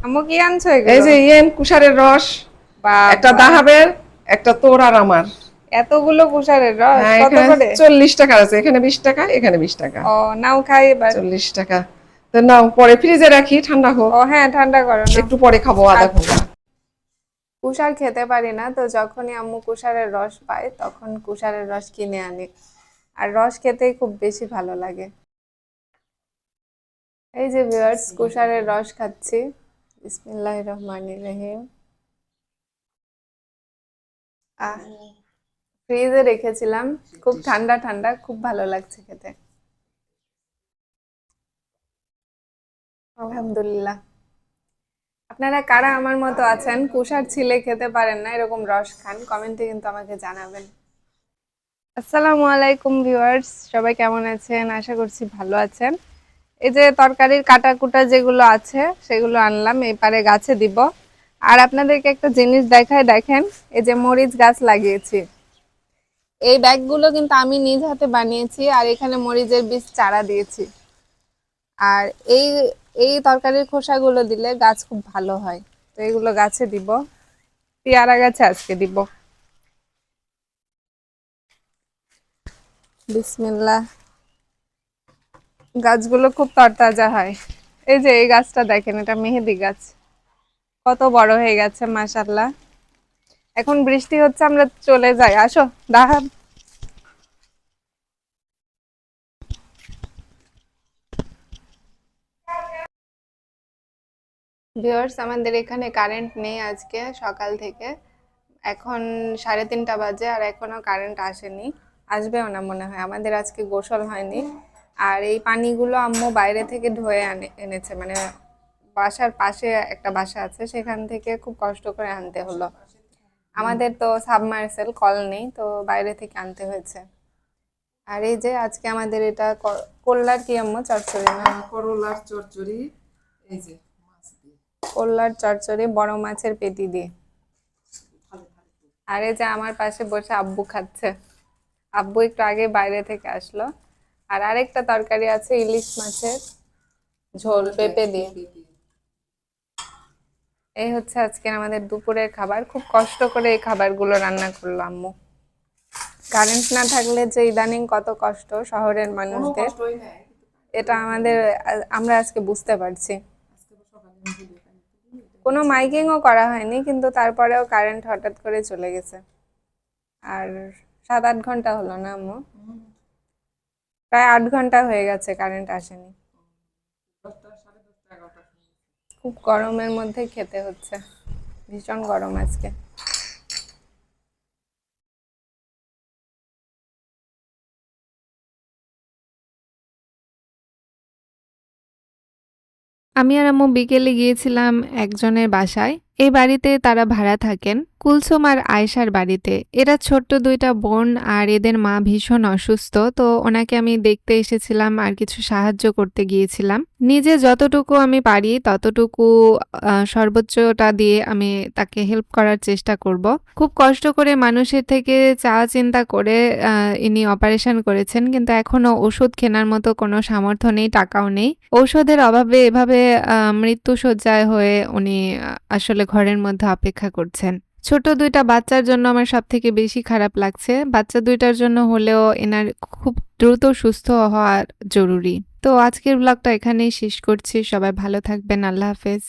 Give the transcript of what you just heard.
আম্মু কি আনছো এই এগুলো? যে কুশারের রস, একটা বাবা, দাহাবের, একটা তোর আর আমার। এতগুলো কুশারের রস হ্যাঁ, কত এখানে করে? 40 টাকা আছে, এখানে 20 টাকা, এখানে 20 টাকা। ও, নাও খাই এবার। 40 টাকা। তো নাও, পরে ফ্রিজে রাখি, ঠান্ডা হোক। ও হ্যাঁ, ঠান্ডা করো নাও। একটু পরে খাবো, আধা আচ্ছা। ঘন্টা। কুশার খেতে পারি না, তো যখনই আম্মু কুশারের রস পায় তখন কুশারের রস কিনে আনি। আর রস খেতেই খুব বেশি ভালো লাগে। এই যে ভিউয়ার্স, কুশারের রস খাচ্ছি। বিসমিল্লাহির রহমানির রহিম। আহ, ফ্রিজে রেখেছিলাম, খুব ঠান্ডা ঠান্ডা, খুব ভালো লাগছে খেতে। আলহামদুলিল্লাহ। আপনারা কারা আমার মতো আছেন, কুশার ছিলে খেতে পারেন না, এরকম রস খান, কমেন্টে কিন্তু আমাকে জানাবেন। আসসালামু আলাইকুম ভিউয়ার্স, সবাই কেমন আছেন? আশা করছি ভালো আছেন। এই যে তরকারির কাটা কুটা যেগুলো আছে সেগুলো আনলাম, এপারে গাছে দিব। আর আপনাদেরকে একটা জিনিস দেখায়, দেখেন, এই যে মরিচ গাছ লাগিয়েছি। এই ব্যাগগুলো কিন্তু আমি নিজ হাতে বানিয়েছি, আর এখানে মরিচের বীজ চারা দিয়েছি। আর এই এই তরকারির খোসাগুলো দিলে গাছ খুব ভালো হয়। তো এগুলো গাছে দিব, পেয়ারা গাছে আজকে দিব। বিসমিল্লাহ। গাছগুলো খুব তরতাজা হয়। এই যে এই গাছটা দেখেন, এটা মেহেদি গাছ, কত বড় হয়ে গেছে মাশাআল্লাহ। এখন বৃষ্টি হচ্ছে, আমরা চলে যাই, আসো দাহাব। ভিউয়ার্স, আমাদের এখানে কারেন্ট নেই আজকে সকাল থেকে। এখন 3:30 বাজে আর এখনো কারেন্ট আসেনি। আসবেও না মনে হয়, আমাদের আজকে গোসল হয়নি। আর এই পানিগুলো আম্মু বাইরে থেকে ধুয়ে এনেছে, মানে বাসার পাশে একটা বাসা আছে, সেখান থেকে খুব কষ্ট করে আনতে হলো। আমাদের তো সাবমার্সেল কল নেই, তো বাইরে থেকে আনতে হয়েছে। আর এই যে আজকে আমাদের এটা করলার কি আম্মু চচ্চড়ি না? করলার চচ্চড়ি। এই যে মাছ দিয়ে। করলার চচ্চড়ি বড় মাছের পেটি দিয়ে। আর এই যে আমার পাশে বসে আব্বু খাচ্ছে। আব্বু একটু আগে বাইরে থেকে আসলো। আর আরেকটা তরকারি আছে, ইলিশ মাছের ঝোল পেঁপে দিয়ে। এই হচ্ছে আজকে আমাদের দুপুরের খাবার, খুব কষ্ট করে এই খাবারগুলো রান্না করলো আম্মু। কারেন্ট না থাকলে যে ইদানিং কত কষ্ট শহরের মানুষদের, এটা আমাদের আমরা আজকে বুঝতে পারছি। কোনো মাইকিংও করা হয়নি, কিন্তু তারপরেও কারেন্ট হঠাৎ করে চলে গেছে। আর 7-8 ঘন্টা হলো না আম্মু? প্রায় 8 ঘন্টা হয়ে গেছে কারেন্ট আসেনি। খুব গরমের মধ্যে খেতে হচ্ছে, ভীষণ গরম আজকে। আমি আর আম্মু বিকেলে গিয়েছিলাম একজনের বাসায়। এই বাড়িতে তারা ভাড়া থাকেন, কুলসুম আর আয়েশার বাড়িতে। এরা ছোট্ট দুইটা বোন, আর এদের মা ভীষণ অসুস্থ, তো ওনাকে আমি দেখতে এসেছিলাম আর কিছু সাহায্য করতে gিয়েছিলাম। নিজে যতটুকু আমি পারি ততটুকু সর্বোচ্চটা দিয়ে আমি তাকে হেল্প করার চেষ্টা করব। খুব কষ্ট করে মানুষের থেকে চাওয়া চিন্তা করে ইনি অপারেশন করেছেন, কিন্তু এখনো ওষুধ কেনার মতো কোনো সামর্থ্য নেই, টাকাও নেই। ঔষধের অভাবে এভাবে মৃত্যুশয্যায় হয়ে উনি আসলে ঘরের মধ্যে অপেক্ষা করছেন। ছোট দুইটা বাচ্চার জন্য আমার সবথেকে বেশি খারাপ লাগছে। বাচ্চা দুইটার জন্য হলেও এনার খুব দ্রুত সুস্থ হওয়া জরুরি। তো আজকের ব্লগটা এখানেই শেষ করছি। সবাই ভালো থাকবেন। আল্লাহ হাফেজ।